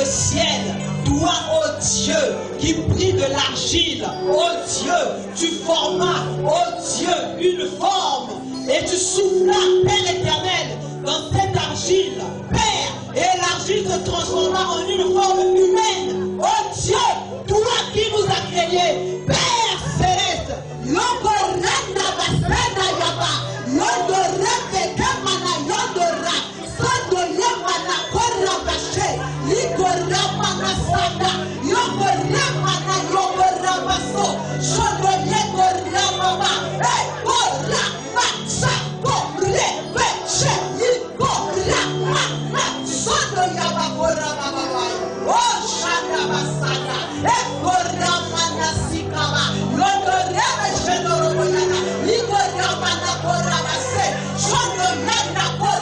ciel. Toi, oh Dieu, qui pris de l'argile, oh Dieu, tu formas, oh Dieu, une forme. Et tu soufflas, Père éternel, dans cette argile, Père, et l'argile se transforma en une forme humaine. Oh Dieu, toi qui nous as créés, Père céleste, Yogorana Basena Yaba, Yodora Bekamana Yodora, Sodo Yamana Korabashe, Ligora Manasana, Yogora Mana Yogora Baso, Shodo Yegora Mama, Ekora Matsa, Kore Beche, Ligora Mana, Sodo Yabakora Mama, Oh Shana Basana, Ekora Mana Sikama, Yodora Beshedoro Boyana, Ligora Mana Korabase, Shodo Yana Kore.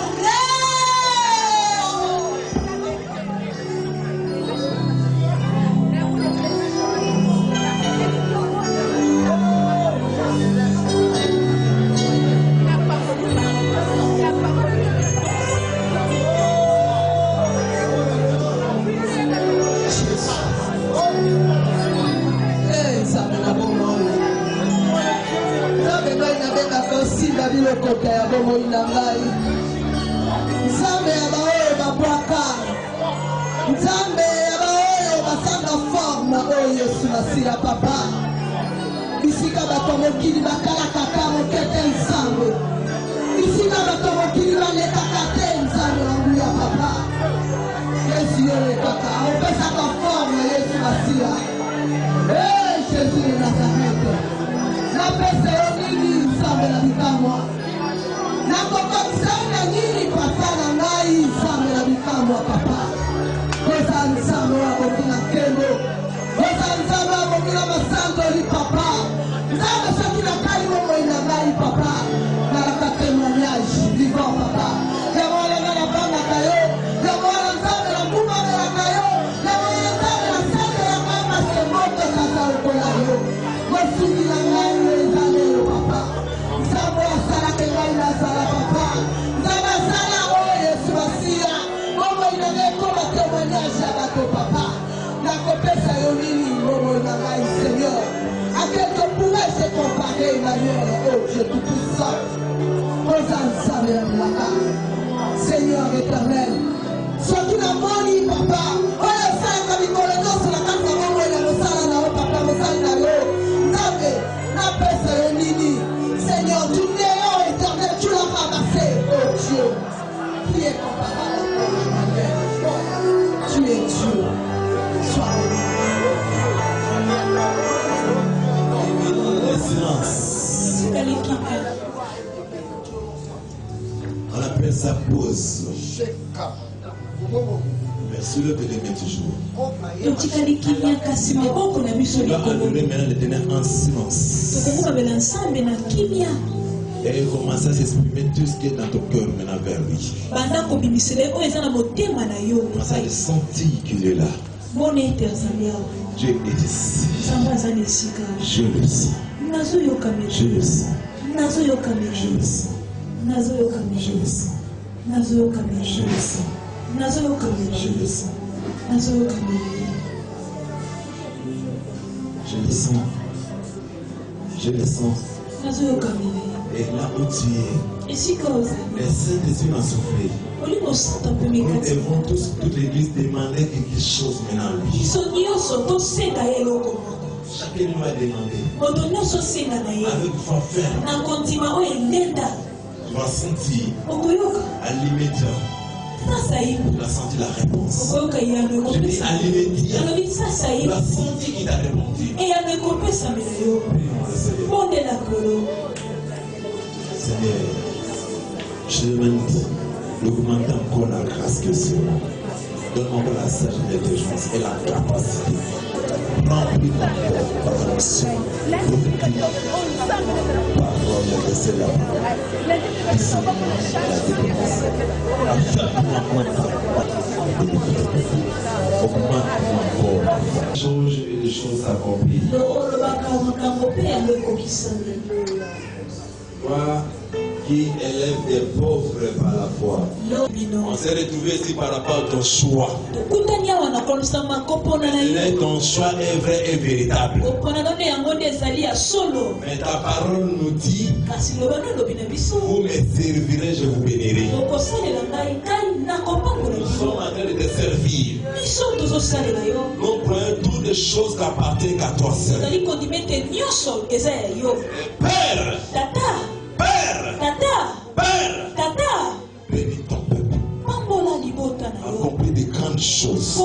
Kota ya bomo inangai Nzambe ya baoyo babwaka Nzambe ya baoyo basanga forme oyo Yesu nasila papa Bisika bato mokili bakala kaka mokete nzambe Bisika bato mokili balekaka te nzambe wangu ya papa Yesu yole kaka opesaka forme Yesu nasila Jésus de Nazareth Napesa yo nini nzambe na bikamwa Nakokokisana nini papa na ngai nzambe na bikamwa papa Koza nzambe wa bokina kendo Koza nzambe wa bokina masandoli papa Nzambe soki na kali momo ina ngai papa Nalaka témoignage vivant papa Yamwana na banga kayo Yamwana nzambe na mbuma na kayo Yamwana nzambe na sande ya mama semoto kasa ukola yo Mosuki na ngai wezale yo papa Nzambe wa sala ke ngai na sala papa Nzambe wa sala oyo Yesu basia Momo ina ngai koma témoignage ya bato papa Nakopesa yo nini momo ina ngai Seigneur A quel que pourrait se comparer Emmanuel oh Dieu tout-puissant Koza nzambe ya milaka Seigneur éternel Soki na moni papa Oyo salaka mikolo nyonso na kati ya momo ina mosala na yo papa mosali na yo Nzambe napesa yo nini Seigneur tu néant éternel tu l'as ramassé oh Dieu Qui est comparable à toi Emmanuel Tu es Dieu Sois béni Silence. On appelle ça pause. Mais soulève les mains toujours. On va adorer maintenant l'Éternel en silence. Et commencer à s'exprimer tout ce qui est dans ton cœur maintenant vers lui. Commence à le sentir qu'il est là. Dieu est ici. Je le sens. Je le sens. Je le sens. Je le sens. Je le sens. Je le sens. Je le sens. Je le sens. Et là où tu es, les Saint-Esprit m'a soufflé. Nous devons tous, toute l'église, demander quelque chose maintenant à lui. Chacun nous va demander. Avec foi ferme. Tu vas sentir à l'immédiat. Tu vas sentir la réponse. Je dis à l'immédiat. Tu vas sentir qu'il t'a répondu. Seigneur, je demande d'augmenter encore la grâce que c'est. Donne-moi encore la sagesse, l'intelligence et la capacité. Remplis mon corps par l'onction, prophétique, parole de cela. Ici, la délivrance. Augmente-moi encore. Change les choses accomplies. Toi, qui élève des pauvres par la foi. On s'est retrouvé ici par rapport à ton choix. Mais ton choix est vrai et véritable. Mais ta parole nous dit, vous me servirez, je vous bénirai. Nous sommes en train de te servir. Nous prenons toutes les choses qui appartiennent à toi seul. Père, Père, bénis ton peuple. Accomplis de grandes choses.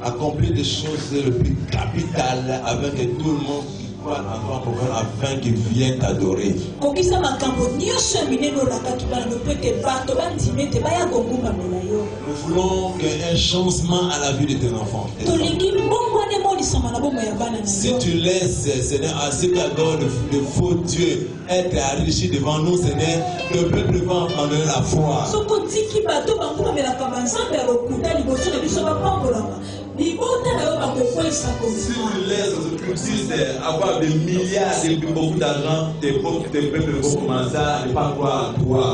Accomplis des choses le plus capitales avec tout le monde qui croit en toi afin qu'ils viennent t'adorer. Nous voulons qu'un changement à la vie de tes enfants. Si tu laisses, Seigneur, à ceux qui adorent le faux Dieu être enrichi devant nous, Seigneur, le peuple va abandonner la foi. Si tu laisses aux occultistes avoir des milliards, beaucoup d'argent, tes peuples vont commencer à ne pas croire en toi.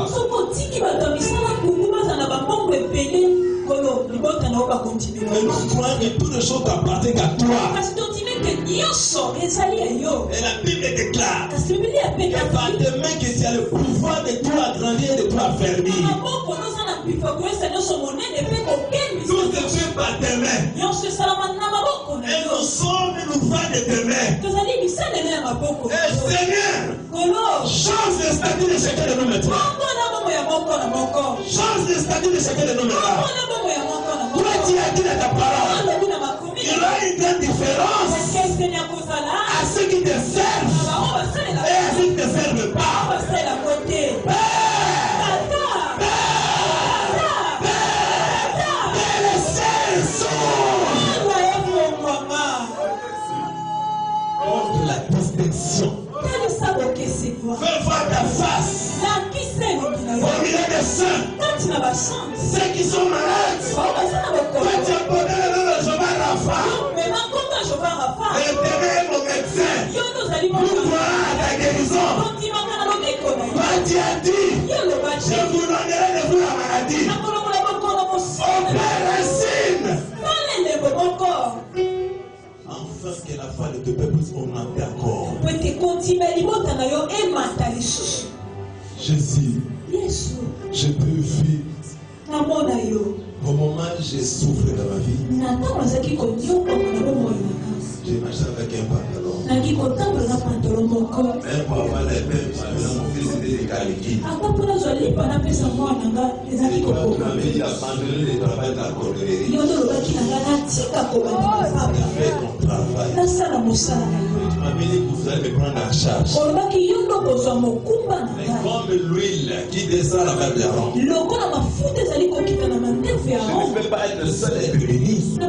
Mais nous croyons que toutes les choses t'appartiennent à toi. Et la Bible déclare que par tes mains que tu as le pouvoir de tout agrandir et de tout affermir. Tout se fait par tes mains. Et nos sommes nous faisons de tes mains. Et Seigneur, change le statut de chacun de nous maintenant. Change le statut de chacun de nous maintenant. Toi, tu as dit dans ta parole, il y aura une grande différence à ceux qui te servent et à ceux qui ne te servent pas. Contre la distinction. Fais voir ta face. Formuler des saints. Ceux qui sont malades. Quand tu as donné le nom de Jehovah Rapha. L'éternel est mon médecin. Nous croyons à ta guérison. Toi tu as dit, je vous donnerai de vous la maladie. Opère racine. Enfin que la foi de tes peuples augmente encore. Jésus, je purifie. Au moment où je souffre dans ma vie, je marche avec un pantalon. Même pour avoir les mêmes, mon fils était décalqué. Tu m'avais dit d'abandonner le travail de la corderie. Tu as fait ton travail. Tu m'avais dit que vous allez me prendre en charge. Mais comme l'huile qui descend la mer de Aaron, je ne peux pas être le seul à être béni. Tous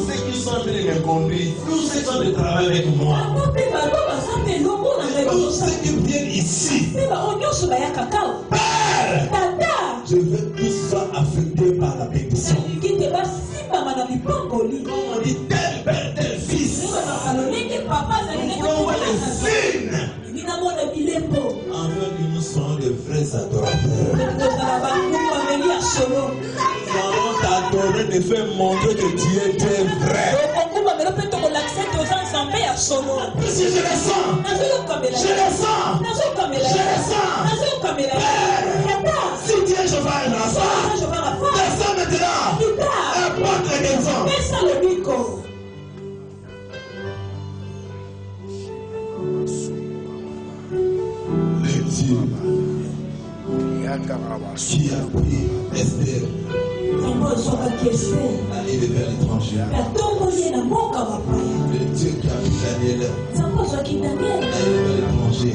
ceux qui sont en train de me conduire, tous ceux qui sont de travail avec moi, tous ceux qui viennent ici, Père, je veux qu'ils soient affectés par la bénédiction. On dit tel père, tel fils. Nous voulons voir les signes. Afin que nous soyons de vrais adorateurs. Nous allons t'adorer, te faire montrer que tu étais vrai. Si je le sens, je le sens, Père, si tu es Jehovah Rapha, descends maintenant et porte la guérison. Le Dieu qui a pris Esther aller vers l'étranger. Le Dieu qui a pris Daniel aller vers l'étranger.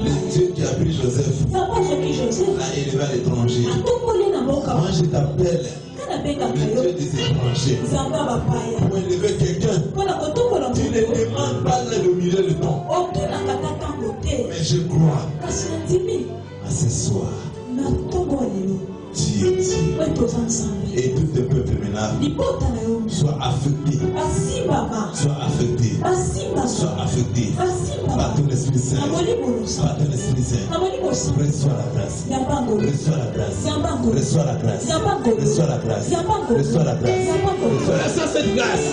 Le Dieu qui a pris Joseph aller vers l'étranger. Moi je t'appelle le Dieu des étrangers pour élever quelqu'un. Tu ne demandes pas le milieu de ton. Mais je crois à ce soir. Tu es Dieu. Et tout le peuple maintenant soit affecté. Soit affecté. Soit affecté. Par ton Esprit Saint. Par ton Esprit Saint. Reçois la grâce. Reçois la grâce. Reçois la grâce. Reçois la grâce. Reçois la grâce. Reçois cette grâce.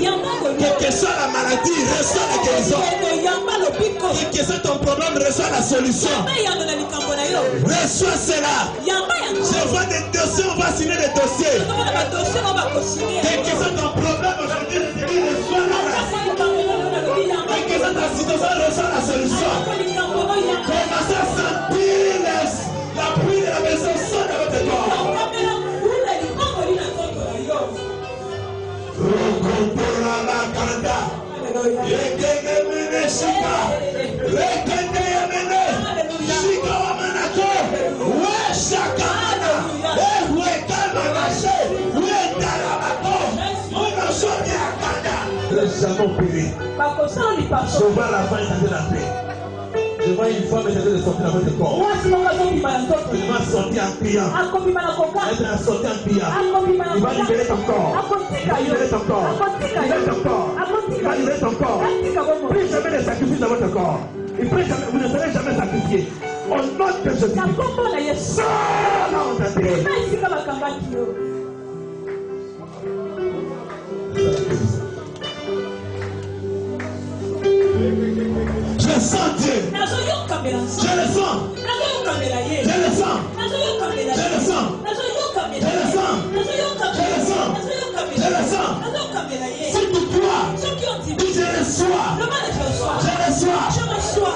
Quelle que soit la maladie, reçois la guérison. Quel que soit ton problème, reçois la solution. Reçois cela. Je vois des dossiers, on va signer des dossiers. Quel que soit ton problème aujourd'hui, reçois la grâce. Quel que soit ta situation, reçois la solution. Commencez à sentir la pluie de la bénédiction de votre corps. Jamais opéré. Je vois la fin de la paix. Je vois une femme essayer de sortir dans votre corps. Il va sortir en priant. Elle va sortir en priant. Il va libérer ton corps. Il va libérer ton corps. Il va libérer ton corps. Prenez jamais de sacrifice dans votre corps. Vous ne serez jamais sacrifié. Au nom de Jésus. Je sens Dieu. Je le sens. Je le sens. Je le sens. Je le sens. Je le sens. Je le sens. Je le sens. Si tu crois, dis je reçois. Je reçois. Je reçois.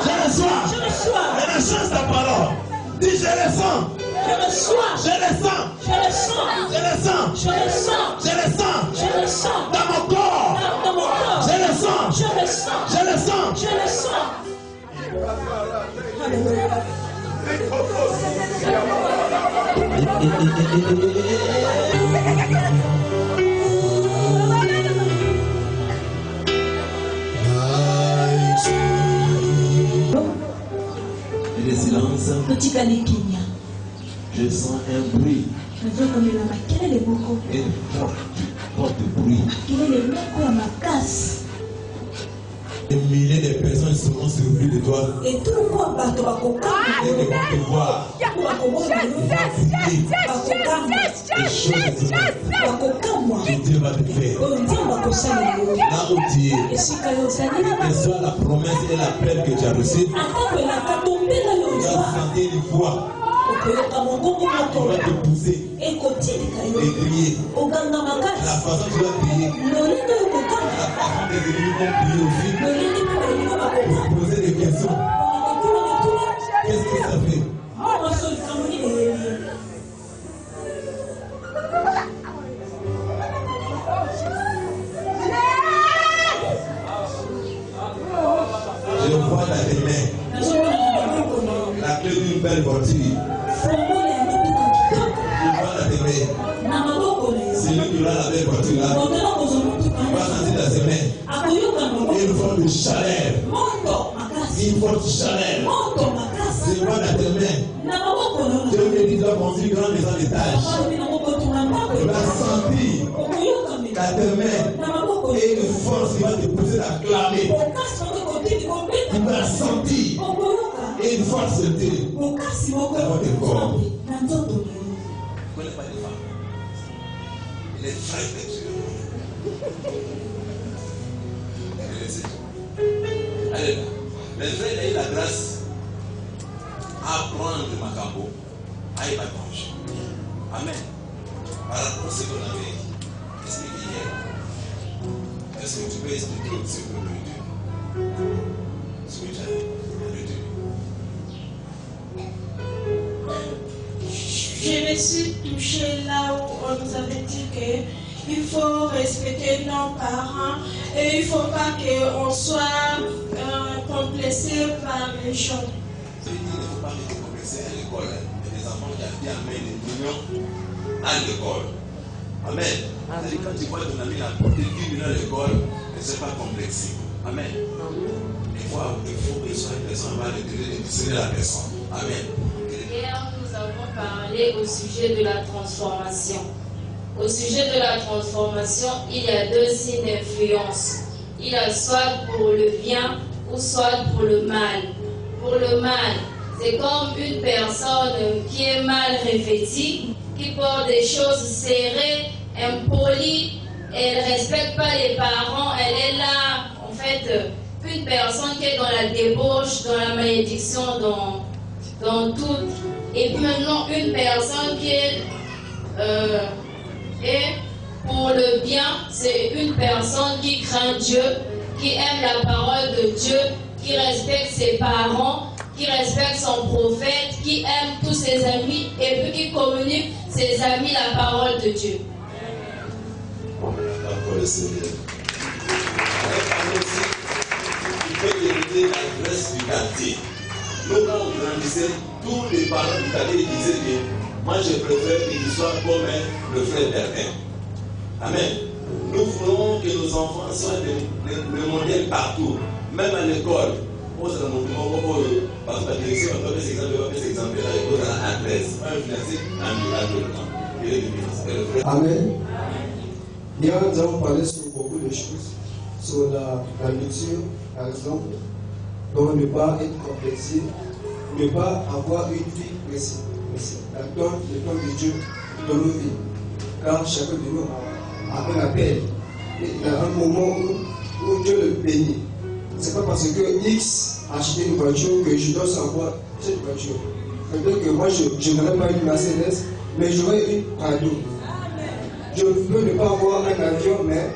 Et la chance ta parole. Dis je le sens. Je le sens. Je le sens. Je le sens. Je le sens. Je le sens. Je le sens. Dans mon corps. Je le sens. Je le sens. Je le sens. Je le sens. Et le silence. Je sens un bruit. Une forte bruit. Des milliers de personnes seront surprises de toi. Et ils vont te voir. Des choses que Dieu va te faire. Là où tu es, que soit la promesse et l'appel que tu as reçu, tu vas sentir une voix. Il va te pousser et crier. La façon dont tu vas crier, la façon des ennemis vont crier aussi pour poser des questions. Qu'est-ce que ça fait? Je vois dans tes mains la clé d'une belle voiture. C'est lui qui aura la belle voiture là. Il va sentir dans ses mains une forme de chaleur. Une forte chaleur. Je vois dans tes mains. Dieu me dit doit construire une grande maison d'étage. Il va sentir dans tes mains et une force qui va te pousser à clamer. Il va sentir et une force de Dieu dans votre corps. Les frères de Dieu. Allez, les frères ont eu la grâce à prendre Macabo à Ibadange. Amen. Par rapport à ce qu'on avait expliqué hier. Est-ce que tu peux expliquer ce que le Dieu? Ce que tu as dit, le Dieu. Je me suis touchée là où on nous avait dit qu'il faut respecter nos parents et il ne faut pas qu'on soit complexé par les gens. Il ne faut pas être complexé à l'école. Il y a des enfants qui amènent des millions à l'école. Amen. C'est-à-dire quand tu vois ton ami apporter 10 millions à l'école, ne sois pas complexé. Amen. Il faut que ce soit une personne qui va le discerner la personne. Amen. Hier, nous avons parler au sujet de la transformation. Au sujet de la transformation, il y a deux signes d'influence. Il y a soit pour le bien ou soit pour le mal. Pour le mal, c'est comme une personne qui est mal revêtue, qui porte des choses serrées, impolies, elle ne respecte pas les parents, elle est là, en fait, une personne qui est dans la débauche, dans la malédiction, dans tout. Et puis maintenant, une personne qui est... et pour le bien, c'est une personne qui craint Dieu, qui aime la parole de Dieu, qui respecte ses parents, qui respecte son prophète, qui aime tous ses amis et puis qui communique ses amis la parole de Dieu. Encore le Seigneur. Il faut éviter l'adresse du quartier. Nous, quand on grandissait, tous les parents du quartier disaient que moi je préfère qu'il soit comme le frère Bernard. Amen. Nous voulons que nos enfants soient des modèles partout, même à l'école. On se demande parce que la direction va donner cet exemple là, il faut à l'adresse, pas influencer l'environnement. Amen. Hier, nous avons parlé sur beaucoup de choses, sur la lecture, par exemple, donc ne pas être complexé, ne pas avoir une vie précise, le temps de Dieu dans nos vies. Car chacun de nous a un appel. Il y a un moment où Dieu le bénit. Ce n'est pas parce que X a acheté une voiture que je dois savoir cette voiture. Peut-être que moi je n'aurais pas une Mercedes, mais j'aurais une Prado. Je peux ne pas avoir un avion, mais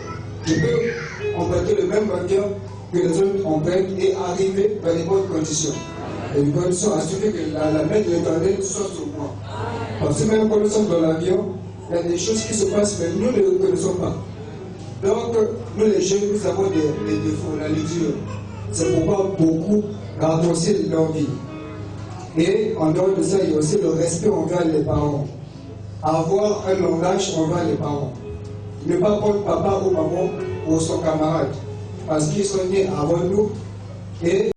je peux emprunter le même avion que les autres empruntent et arriver dans les bonnes conditions. Et les conditions assurer que la main de l'Éternel soit sur moi. Parce que même quand nous sommes dans l'avion, il y a des choses qui se passent, mais nous ne les reconnaissons pas. Donc, nous les jeunes, nous avons des défauts, la lecture. C'est pourquoi beaucoup raccourcissent leur vie. Et en dehors de ça, il y a aussi le respect envers les parents. Avoir un langage envers les parents. Ne pas prendre papa ou maman pour son camarade. Parce qu'ils sont nés avant nous et